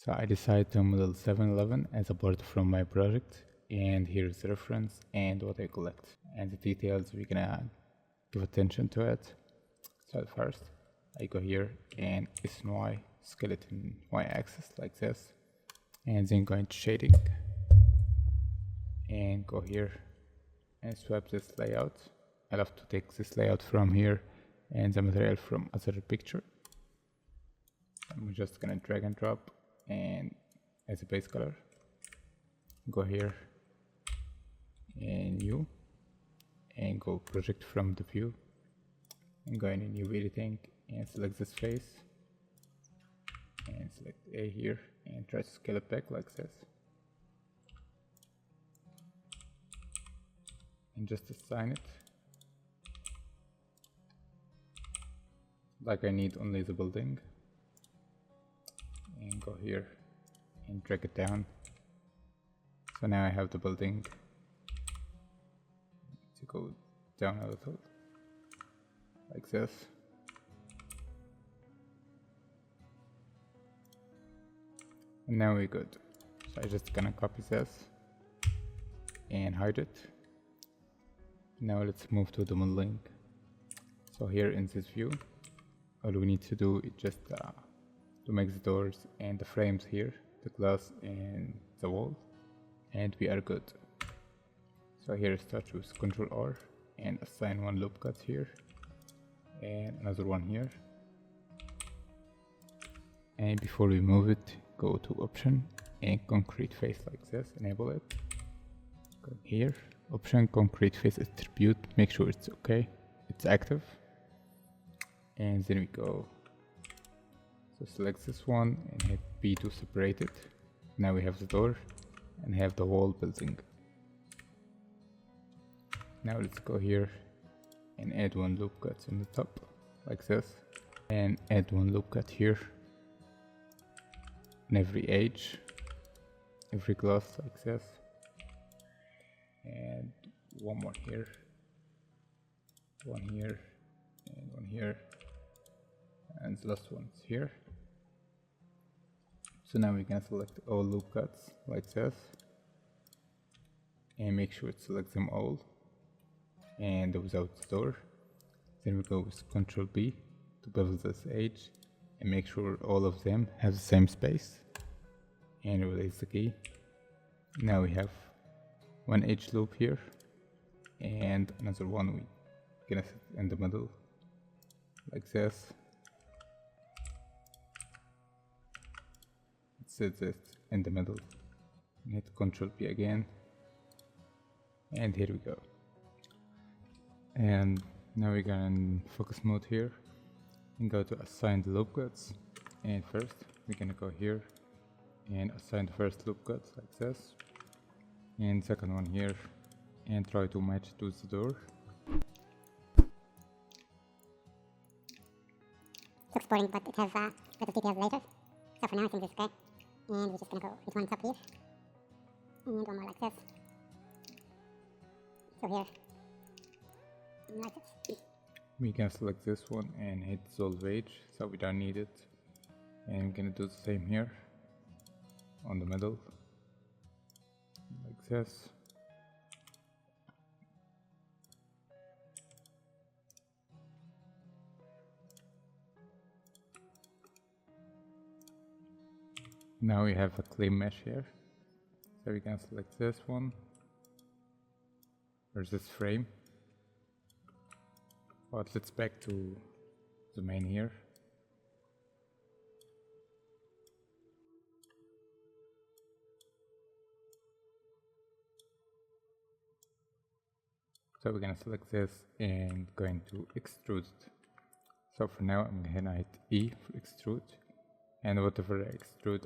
So I decided to model 711 as a part from my project, and here's the reference and what I collect and the details we're gonna give attention to it. So first I go here and S and Y skeleton y-axis like this, and then go into shading and go here and swap this layout. I love to take this layout from here and the material from other picture. I'm just gonna drag and drop, and as a base color go here and new, and go project from the view and go in new editing and select this face and select A here and try to scale it back like this, and just assign it like I need only the building, and go here and drag it down. So now I have the building. To go down a little like this, and now we're good. So I just gonna copy this and hide it. Now let's move to the modeling. So here in this view, all we need to do is just to make the doors and the frames here, the glass and the wall, and we are good. So here start with Ctrl R and assign one loop cut here and another one here. And before we move it, go to option and concrete face like this, enable it. Go here, option concrete face attribute, make sure it's okay, it's active. And then we go, so select this one and hit B to separate it. Now we have the door and have the whole building. Now let's go here and add one loop cut in the top like this, and add one loop cut here on every edge, every glass like this, and one more here, one here, and one here, and the last one's here. So now we can select all loop cuts like this and make sure to select them all and without the door. Then we go with Ctrl B to bevel this edge and make sure all of them have the same space, and release the key. Now we have one edge loop here and another one we gonna set in the middle like this. Set this in the middle, hit Ctrl B again, and here we go. And now we're gonna in focus mode here and go to assign the loop cuts, and first we're gonna go here and assign the first loop cut like this, and second one here, and try to match to the door. It's exporting, but it has a lot of details later, so for now I think this is okay. And we're just gonna go with one top here and one more like this. So here, like this. We can select this one and hit dissolve edge, so we don't need it. And I'm gonna do the same here on the middle like this. Now we have a clean mesh here, so we can select this one or this frame, but let's back to the main here. So we're gonna select this and going to extrude it. So for now I'm gonna hit E for extrude, and whatever I extrude,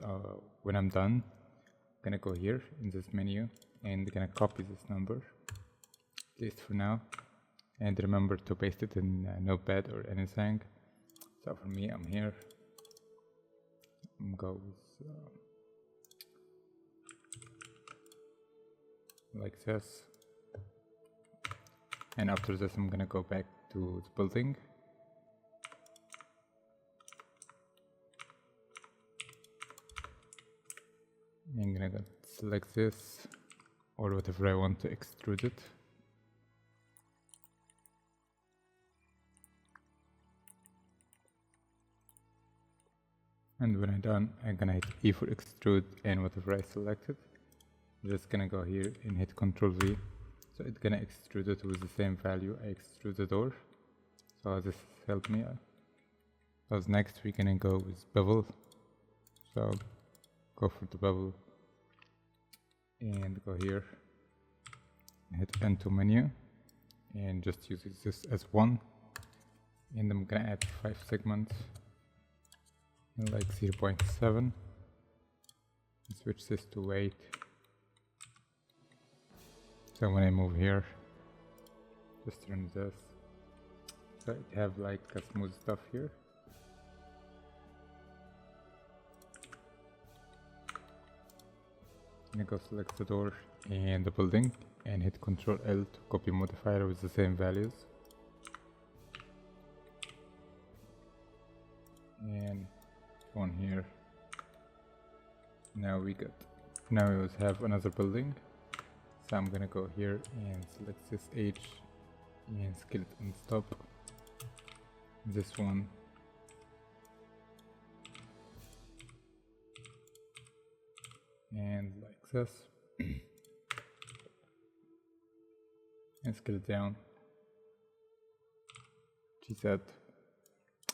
when I'm done, I'm gonna go here in this menu and gonna copy this number, at least for now, and remember to paste it in Notepad or anything. So for me, I'm here, I'm go with like this, and after this I'm gonna go back to the building. I'm gonna select this or whatever I want to extrude it. And when I'm done, I'm gonna hit E for extrude, and whatever I selected, I'm just gonna go here and hit Ctrl V. So it's gonna extrude it with the same value I extrude the door. So this helped me. Because next we're gonna go with bevel. So go for the bevel and go here, hit Enter menu, and just use this as 1. And I'm gonna add 5 segments. Like 0.7, switch this to 8. So when I move here, just turn this, so it have like a smooth stuff here. I'm gonna go select the door and the building and hit Ctrl L to copy modifier with the same values. And one here. Now we have another building. So I'm gonna go here and select this H and scale it and stop. This one. And like this. And scale it down. GZ.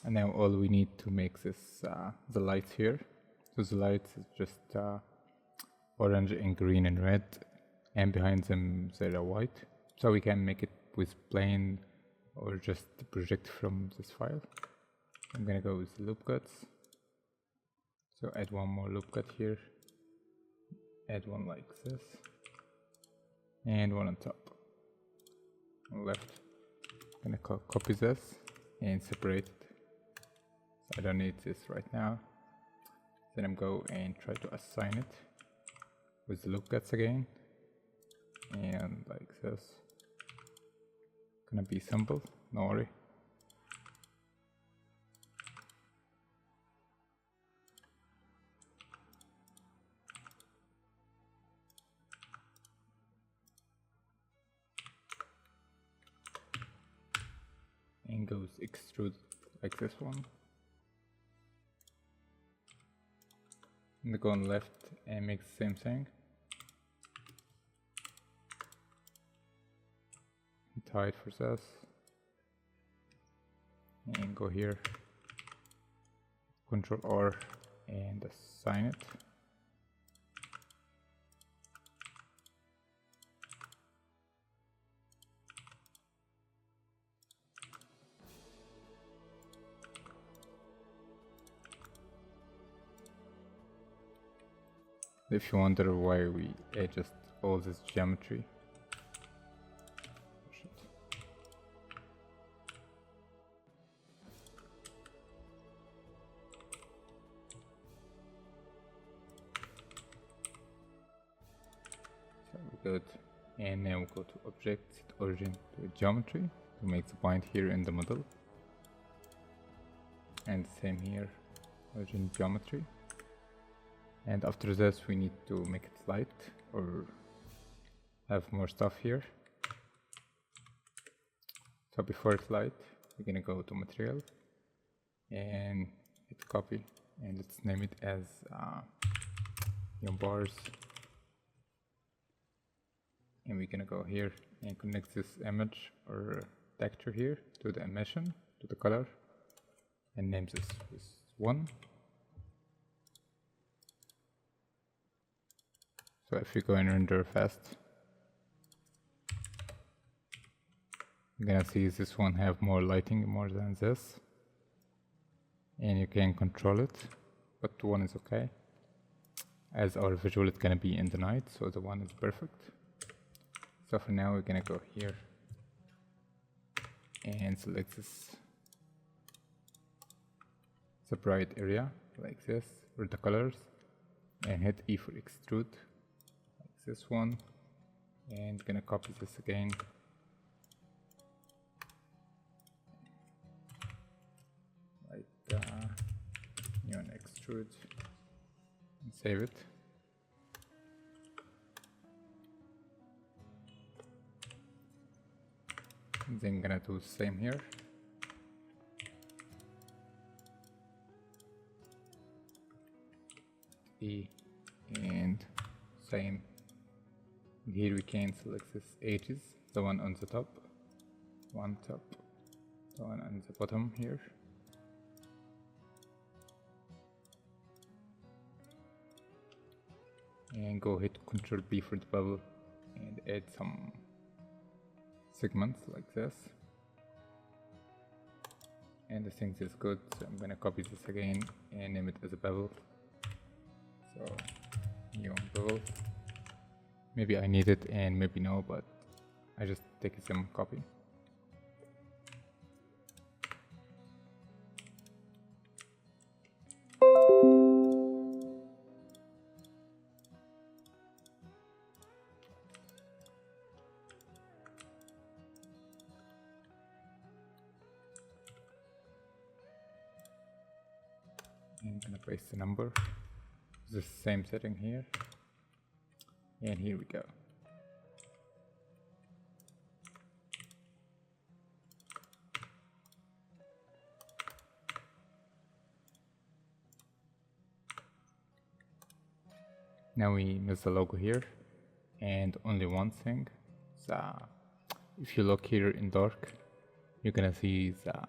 And now all we need to make this the lights here. So the lights is just orange and green and red, and behind them they are white. So we can make it with plain or just project from this file. I'm gonna go with loop cuts. So add one more loop cut here. Add one like this, and one on top. On left. I'm gonna copy this and separate it. I don't need this right now. Then I'm go and try to assign it with the loop cuts again, and like this. Gonna be simple, no worry. And goes extrude like this one. And go on left and make the same thing. Hide for this. And go here. Ctrl R and assign it. If you wonder why we adjust all this geometry. So we're good. And now we go to object, set origin to geometry to make the point here in the middle. And same here, origin geometry. And after this we need to make it light or have more stuff here. So before it's light, we're gonna go to material and hit copy, and let's name it as bars. And we're gonna go here and connect this image or texture here to the emission, to the color, and name this with 1. So if you go and render fast, you're gonna see this one have more lighting more than this, and you can control it, but 1 is okay. As our visual is gonna be in the night, so the 1 is perfect. So for now we're gonna go here and select this bright area like this with the colors, and hit E for extrude like this one, and gonna copy this again. Like neon extrude, and save it. then gonna do the same here. E and same. Here we can select this edges, the one on the top, the one on the bottom here. And go hit Ctrl B for the bubble and add some segments like this. And I think this is good, so I'm gonna copy this again and name it as a bevel. So new bevel. Maybe I need it and maybe no, but I just take some copy. I'm gonna paste the number, the same setting here, and here we go. Now we miss the logo here, and only one thing. So if you look here in dark, you're gonna see the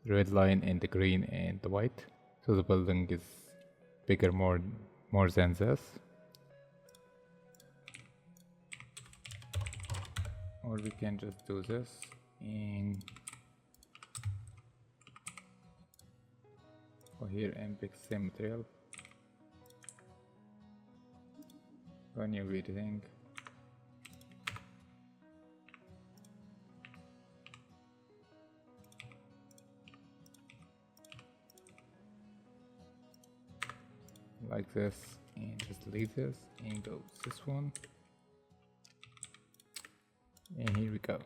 red line and the green and the white. So the building is bigger more than this. Or we can just do this and go here and pick same material. Go new editing. Like this, and just delete this and go this one, and here we go.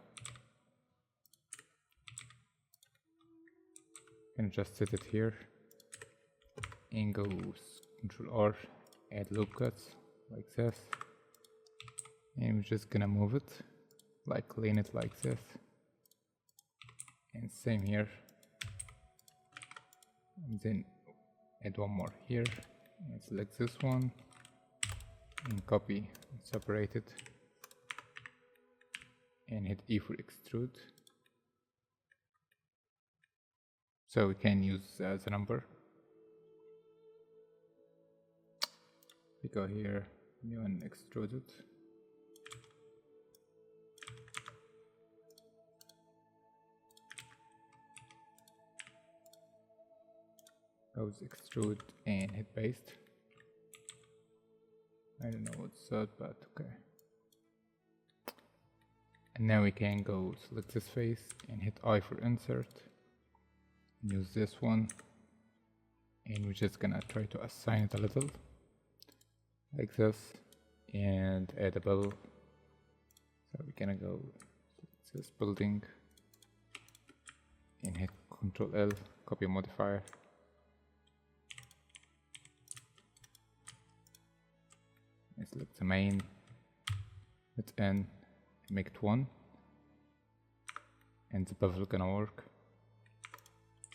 And just set it here and go Ctrl R, add loop cuts like this, and we're just gonna move it, like lean it like this, and same here, and then add one more here. And select this one and copy and separate it and hit E for extrude. So we can use the number. We go here, new and extrude it. Goes extrude and hit paste. I don't know what's that, but okay. And now we can go select this face and hit I for insert. Use this one, and we're just gonna try to assign it a little like this and add a bevel. So we're gonna go select this building and hit Ctrl L, copy modifier. And select the main, hit N, make it 1, and the bevel gonna work.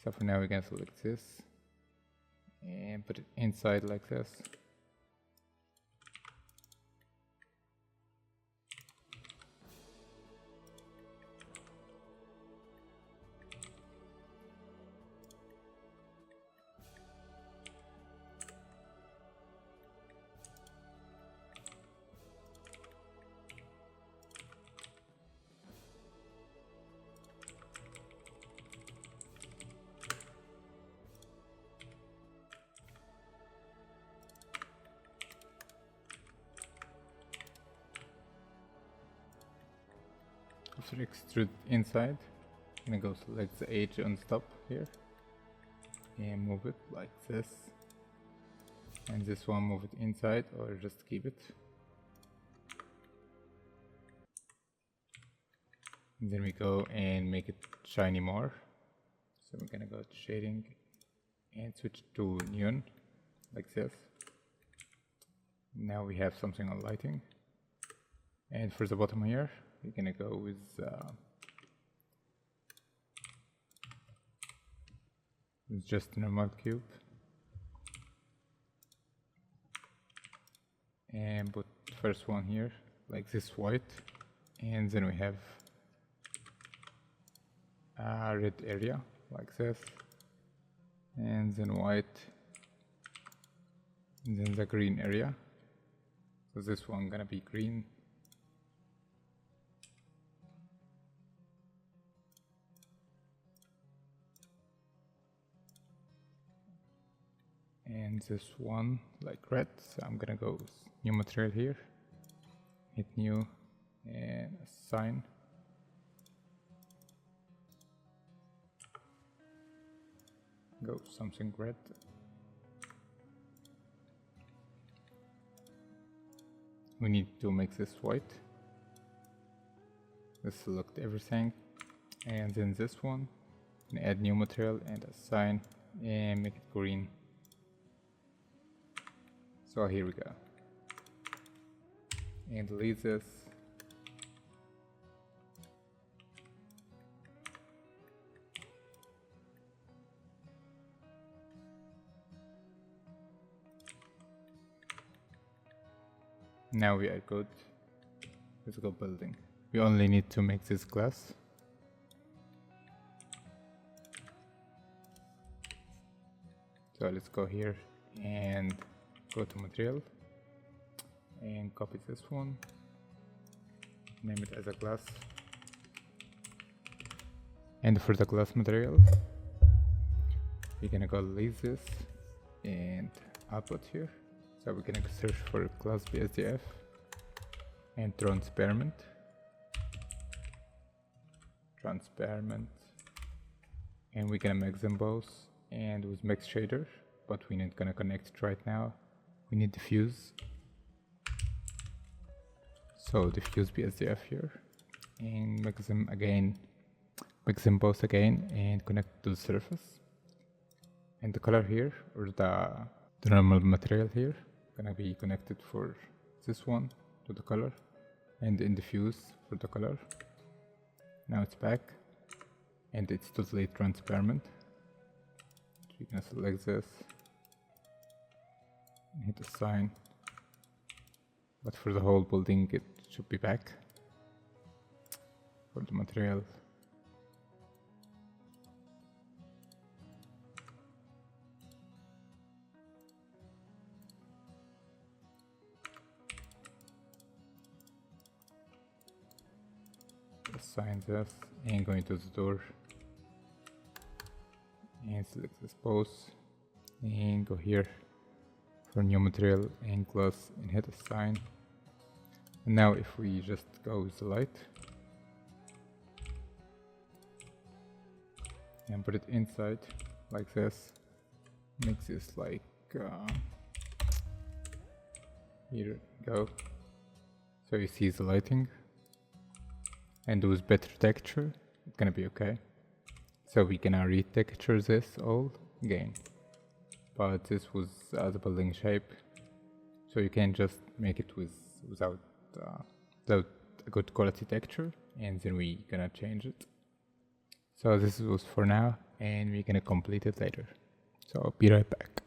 So for now we can select this and put it inside like this. After extrude inside, I'm gonna go select the edge on the top here and move it like this, and this one move it inside or just keep it. And then we go and make it shiny more. So we're gonna go to shading and switch to neon like this. Now we have something on lighting. And for the bottom here, we're gonna go with It's just a normal cube. And put first one here, like this white. And then we have a red area, like this. And then white. And then the green area. So this one gonna be green. And this one like red, so I'm gonna go with new material here, hit new and assign. Go something red. We need to make this white. Let's select everything, and then this one, and add new material and assign and make it green. So here we go. And delete this. Now we are good. Let's go building. We only need to make this glass. So let's go here and go to material and copy this one, name it as a glass, and for the glass material we're gonna go delete this and output here. So we're gonna search for glass BSDF and transparent, and we're gonna make them both and with mix shader, but we're not gonna connect it right now. We need diffuse. So diffuse BSDF here and mix them both again and connect to the surface. And the color here, or the normal material here, gonna be connected for this one to the color, and in diffuse for the color. Now it's back and it's totally transparent. So you can select this. Hit assign, but for the whole building it should be back. For the material, assign this and go into the door and select this pose and go here for new material and glass and hit assign. And now if we just go with the light and put it inside like this, makes this like here go, so you see the lighting, and with better texture it's gonna be okay. So we can retexture this all again, but this was the building shape, so you can just make it without a good quality texture, and then we gonna change it. So this was for now, and we're gonna complete it later. So be right back.